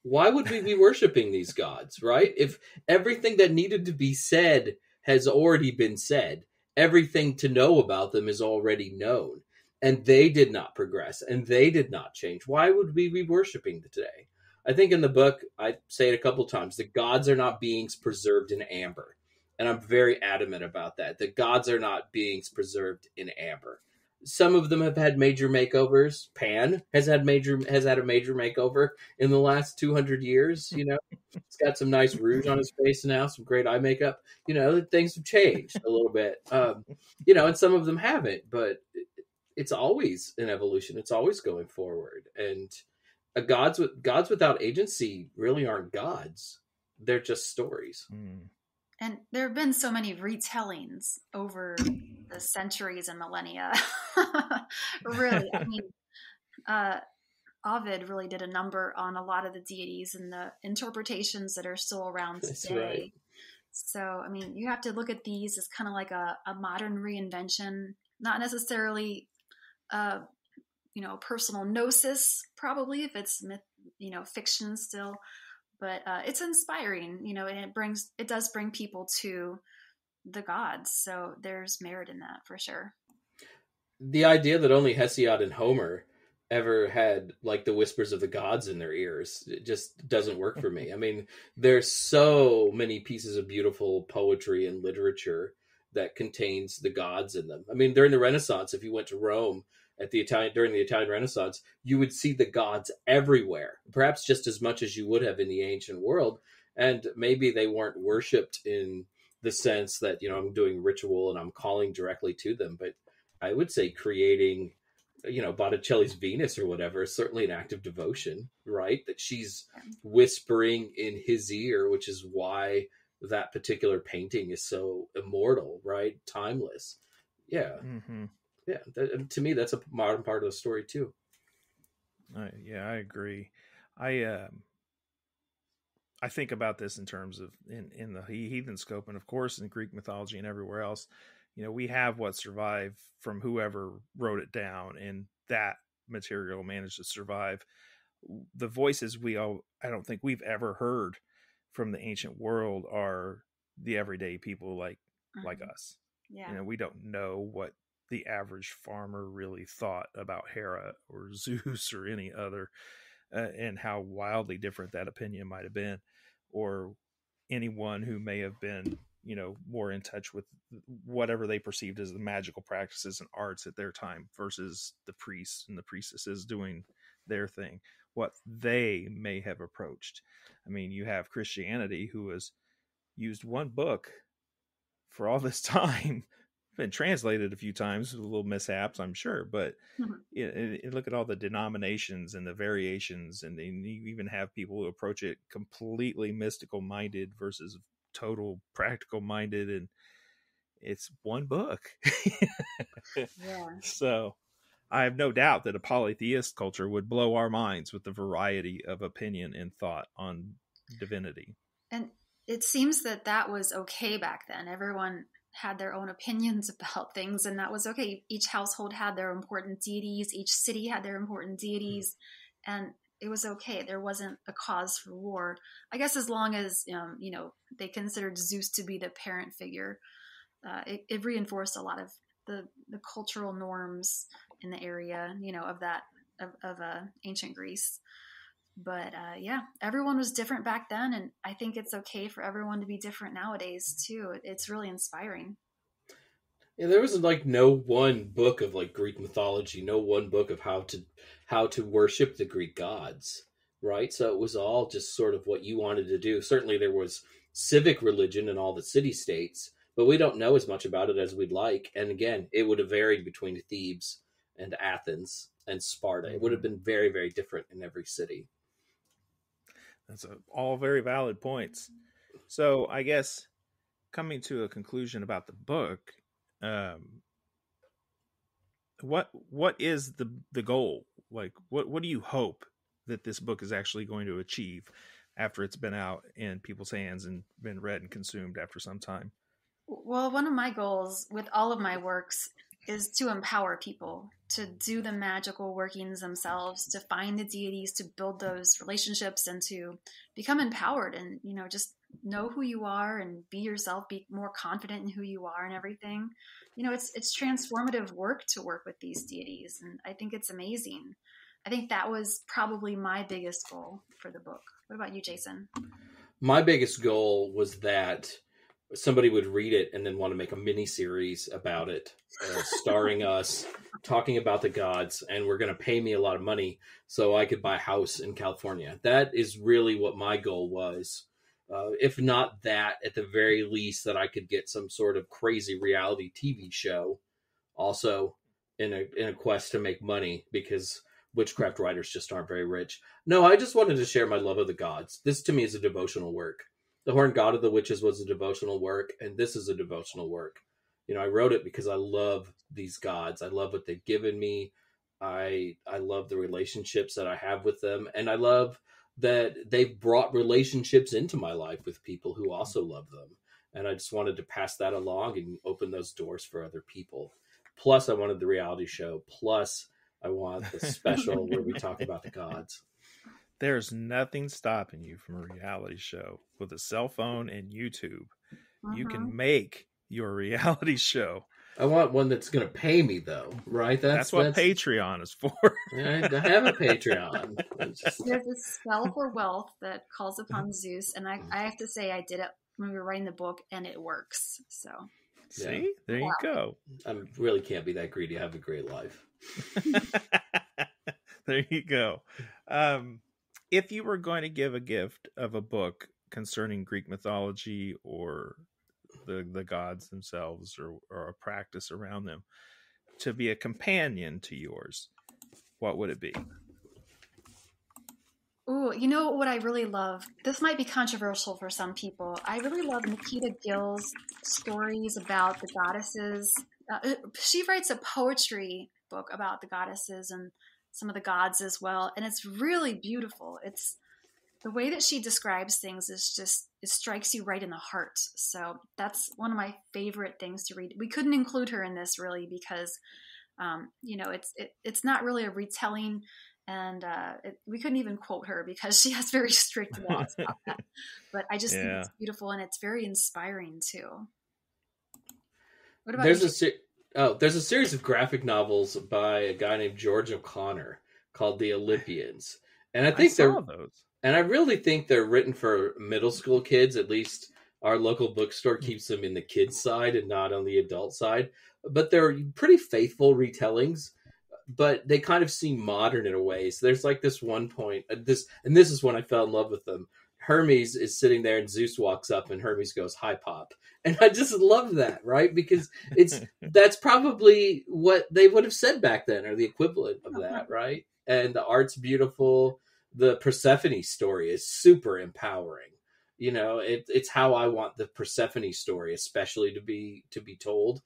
why would we be worshiping these gods, right? If everything that needed to be said has already been said, everything to know about them is already known, and they did not progress and they did not change, why would we be worshiping today? I think in the book, I say it a couple times, the gods are not beings preserved in amber. And I'm very adamant about that. The gods are not beings preserved in amber. Some of them have had major makeovers. Pan has had a major makeover in the last 200 years. You know, he's got some nice rouge on his face now, some great eye makeup. You know, things have changed a little bit. You know, and some of them haven't, but it's always an evolution. It's always going forward. And gods without agency really aren't gods. They're just stories. Mm. And there have been so many retellings over the centuries and millennia. Really, I mean, Ovid really did a number on a lot of the deities and the interpretations that are still around today. That's right. So, I mean, you have to look at these as kind of like a modern reinvention, not necessarily, personal gnosis, probably, if it's myth, fiction still. But it's inspiring, and it does bring people to the gods. So there's merit in that for sure. The idea that only Hesiod and Homer ever had like the whispers of the gods in their ears, it just doesn't work for me. I mean, there's so many pieces of beautiful poetry and literature that contains the gods in them. I mean, during the Renaissance, if you went to Rome during the Italian Renaissance, you would see the gods everywhere, perhaps just as much as you would have in the ancient world. And maybe they weren't worshipped in the sense that, I'm doing ritual and I'm calling directly to them. But I would say creating, Botticelli's Venus or whatever is certainly an act of devotion, right? That she's whispering in his ear, which is why that particular painting is so immortal, right? Timeless. Yeah. Mm-hmm. Yeah, to me, that's a modern part of the story too. Yeah, I agree. I think about this in terms of in the heathen scope, and of course in Greek mythology and everywhere else. We have what survived from whoever wrote it down, and that material managed to survive. The voices I don't think we've ever heard from the ancient world are the everyday people like us. Yeah. We don't know what the average farmer really thought about Hera or Zeus or any other, and how wildly different that opinion might have been, or anyone who may have been, more in touch with whatever they perceived as the magical practices and arts at their time versus the priests and the priestesses doing their thing, what they may have approached. I mean, you have Christianity, who has used one book for all this time, been translated a few times with little mishaps, I'm sure, but look at all the denominations and the variations, and you even have people who approach it completely mystical minded versus total practical minded, and it's one book. Yeah. So I have no doubt that a polytheist culture would blow our minds with the variety of opinion and thought on divinity. And it seems that was okay back then. Everyone had their own opinions about things, and that was okay. Each household had their important deities. Each city had their important deities, and it was okay. There wasn't a cause for war, I guess, as long as they considered Zeus to be the parent figure. It reinforced a lot of the cultural norms in the area, of ancient Greece. But yeah, everyone was different back then, and I think it's okay for everyone to be different nowadays too. It's really inspiring. Yeah, there was like no one book of like Greek mythology, no one book of how to worship the Greek gods, right? So it was all just sort of what you wanted to do. Certainly there was civic religion in all the city-states, but we don't know as much about it as we'd like. And again, it would have varied between Thebes and Athens and Sparta. It would have been very, very different in every city. That's all very valid points. So I guess coming to a conclusion about the book, what is the goal? Like, what do you hope that this book is actually going to achieve after it's been out in people's hands and been read and consumed after some time? Well, one of my goals with all of my works is to empower people to do the magical workings themselves, to find the deities, to build those relationships, and to become empowered and, just know who you are and be yourself, be more confident in who you are and everything. It's transformative work to work with these deities. And I think it's amazing. I think that was probably my biggest goal for the book. What about you, Jason? My biggest goal was that somebody would read it and then want to make a mini series about it, starring us, talking about the gods, and we're going to pay me a lot of money so I could buy a house in California. That is really what my goal was. If not that, at the very least, that I could get some sort of crazy reality TV show also in a quest to make money, because witchcraft writers just aren't very rich. No, I just wanted to share my love of the gods. This to me is a devotional work. The Horned God of the Witches was a devotional work, and this is a devotional work. I wrote it because I love these gods. I love what they've given me. I love the relationships that I have with them, and I love that they've brought relationships into my life with people who also love them. And I just wanted to pass that along and open those doors for other people. Plus, I wanted the reality show. Plus, I want the special where we talk about the gods. There's nothing stopping you from a reality show with a cell phone and YouTube. You can make your reality show. I want one that's going to pay me, though, right? That's what Patreon is for. I have a Patreon. There's a spell for wealth that calls upon Zeus, and I have to say I did it when we were writing the book, and it works. So, see, there you go. I really can't be that greedy. I have a great life. There you go. If you were going to give a gift of a book concerning Greek mythology or the gods themselves, or a practice around them, to be a companion to yours, what would it be? Ooh, what I really love? This might be controversial for some people. I really love Nikita Gill's stories about the goddesses. She writes a poetry book about the goddesses and some of the gods as well, and it's really beautiful. It's the way that she describes things is just, it strikes you right in the heart. So that's one of my favorite things to read. We couldn't include her in this really because, it's not really a retelling, and we couldn't even quote her because she has very strict laws about that. But I just think it's beautiful, and it's very inspiring too. What about there's a series of graphic novels by a guy named George O'Connor called The Olympians. And I think those. And I really think they're written for middle school kids. At least our local bookstore keeps them in the kids side and not on the adult side. But they're pretty faithful retellings, but they kind of seem modern in a way. So there's like this one point, this is when I fell in love with them. Hermes is sitting there and Zeus walks up and Hermes goes, "Hi, Pop." And I just love that, right? Because that's probably what they would have said back then, or the equivalent of that, right? And the art's beautiful. The Persephone story is super empowering. It's how I want the Persephone story, especially to be told.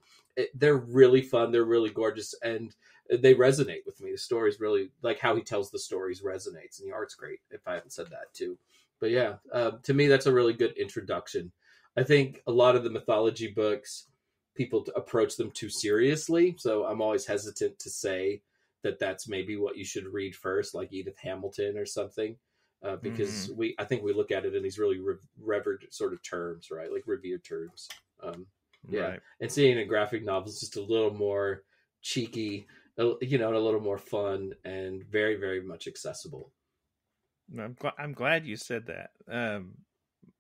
They're really fun. They're really gorgeous, and they resonate with me. The story's really, like how he tells the stories resonates, and the art's great. If I haven't said that too, but yeah, to me that's a really good introduction. I think a lot of the mythology books, people approach them too seriously, so I'm always hesitant to say that that's maybe what you should read first, like Edith Hamilton or something, because I think we look at it in these really revered sort of terms, right? Like revered terms. Right. And seeing a graphic novel is just a little more cheeky, and a little more fun, and very, very much accessible. I'm glad you said that.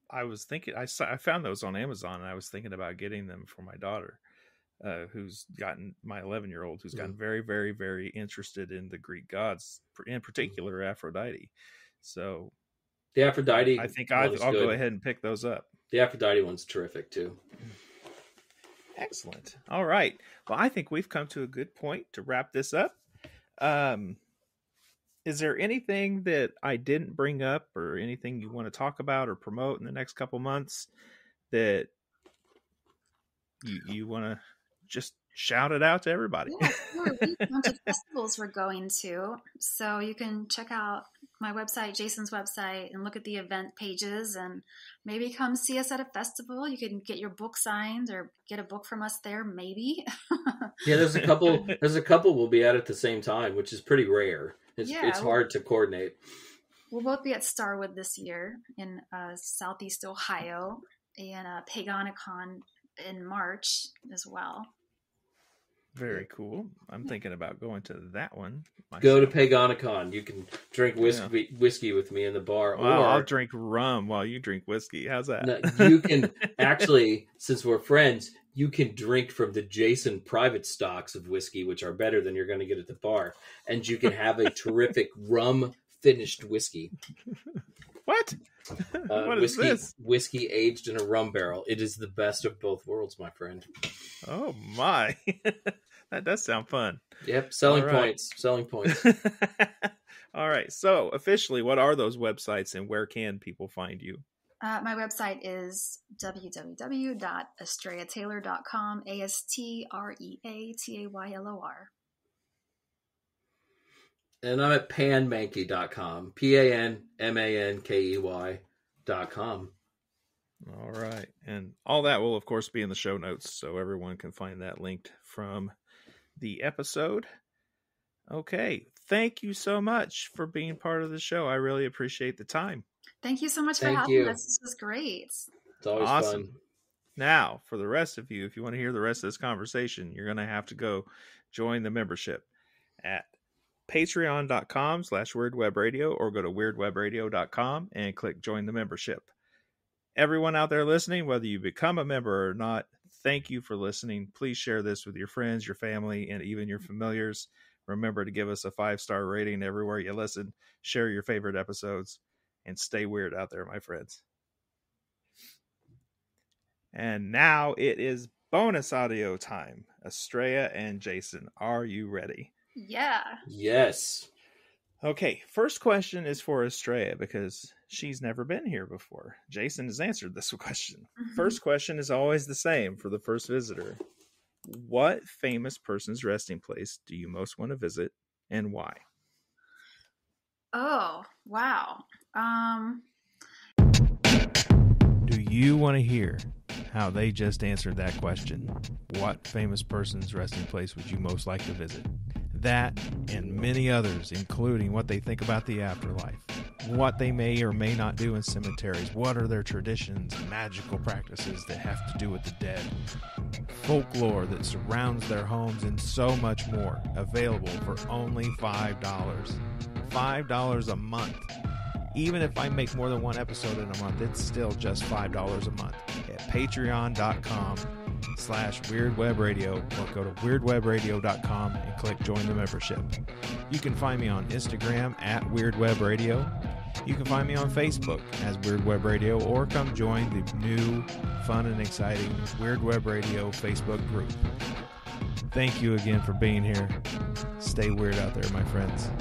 I was thinking, I found those on Amazon, and I was thinking about getting them for my daughter, my 11-year-old, who's gotten very, very, very interested in the Greek gods, in particular Aphrodite. So the Aphrodite, I think I'll go ahead and pick those up. The Aphrodite one's terrific too. Excellent. All right. Well, I think we've come to a good point to wrap this up. Is there anything that I didn't bring up, or anything you want to talk about or promote in the next couple months that you want to just shout it out to everybody. Yeah, sure. We have a bunch of festivals we're going to. So you can check out my website, Jason's website, and look at the event pages and maybe come see us at a festival. You can get your book signed or get a book from us there, maybe. Yeah, there's a couple we'll be at the same time, which is pretty rare. It's hard to coordinate. We'll both be at Starwood this year in Southeast Ohio, and Paganicon in March as well. Very cool. I'm thinking about going to that one myself. Go to Paganicon. You can drink whiskey with me in the bar. Well, or I'll drink rum while you drink whiskey. How's that? No, you can actually, since we're friends, you can drink from the Jason private stocks of whiskey, which are better than you're going to get at the bar. And you can have a terrific rum finished whiskey. What? What is this? Whiskey aged in a rum barrel. It is the best of both worlds, my friend. Oh my. That does sound fun. Yep, selling points. All right. So officially, what are those websites and where can people find you? My website is www.astreataylor.com, ASTREATAYLOR. And I'm at panmankey.com, PANMANKEY.com. All right. And all that will, of course, be in the show notes, so everyone can find that linked from the episode. Okay. Thank you so much for being part of the show. I really appreciate the time. Thank you so much for having us. This was great. It's always fun. Now, for the rest of you, if you want to hear the rest of this conversation, you're going to have to go join the membership at patreon.com/weirdwebradio or go to weirdwebradio.com and click join the membership. Everyone out there listening, whether you become a member or not, thank you for listening. Please share this with your friends, your family, and even your familiars. Remember to give us a 5-star rating everywhere you listen. Share your favorite episodes and stay weird out there, my friends. And now it is bonus audio time. Astrea and Jason, are you ready? Yeah. Yes. Okay, first question is for Astrea because she's never been here before. Jason has answered this question. Mm-hmm. First question is always the same for the first visitor. What famous person's resting place do you most want to visit and why? Oh, wow. Do you want to hear how they just answered that question? What famous person's resting place would you most like to visit? That and many others, including what they think about the afterlife, what they may or may not do in cemeteries, what are their traditions, magical practices that have to do with the dead, folklore that surrounds their homes, and so much more, available for only $5. $5 a month. Even if I make more than one episode in a month, it's still just $5 a month at patreon.com/weirdwebradio or go to weirdwebradio.com and click join the membership. You can find me on Instagram at weirdwebradio. You can find me on Facebook as Weird Web Radio or come join the new, fun and exciting Weird Web Radio Facebook group. Thank you again for being here. Stay weird out there, my friends.